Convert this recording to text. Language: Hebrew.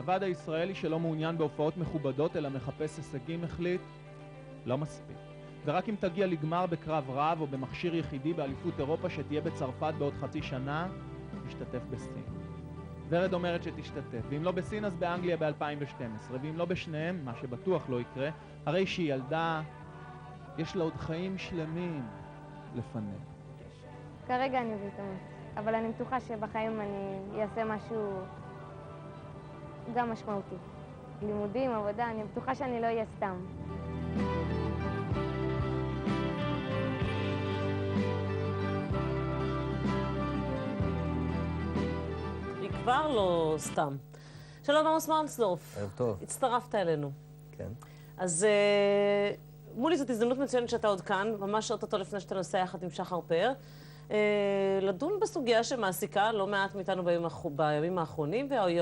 הוועד הישראלי שלא מעוניין בהופעות מכובדות אלא מחפש הישגים החליט לא מספיק. ורק אם תגיע לגמר בקרב רב או במכשיר יחידי באליפות אירופה שתהיה בצרפת בעוד חצי שנה, תשתתף בסין. ורד אומרת שתשתתף, ואם לא בסין אז באנגליה ב-2012, ואם לא בשניהם, מה שבטוח לא יקרה, הרי שהיא ילדה, יש לה עוד חיים שלמים לפניה. כרגע אני בהתאמנות, אבל אני בטוחה שבחיים אני אעשה משהו גם משמעותי. לימודים, עבודה, אני בטוחה שאני לא אהיה סתם. כבר לא סתם. שלום עמוס מרנסדורף. ערב טוב. הצטרפת אלינו. כן. אז מולי, זאת הזדמנות מצוינת שאתה עוד כאן, ממש אותו לפני שאתה נוסע יחד עם שחר פאר, לדון בסוגיה שמעסיקה לא מעט מאיתנו בימים האחרונים, והיא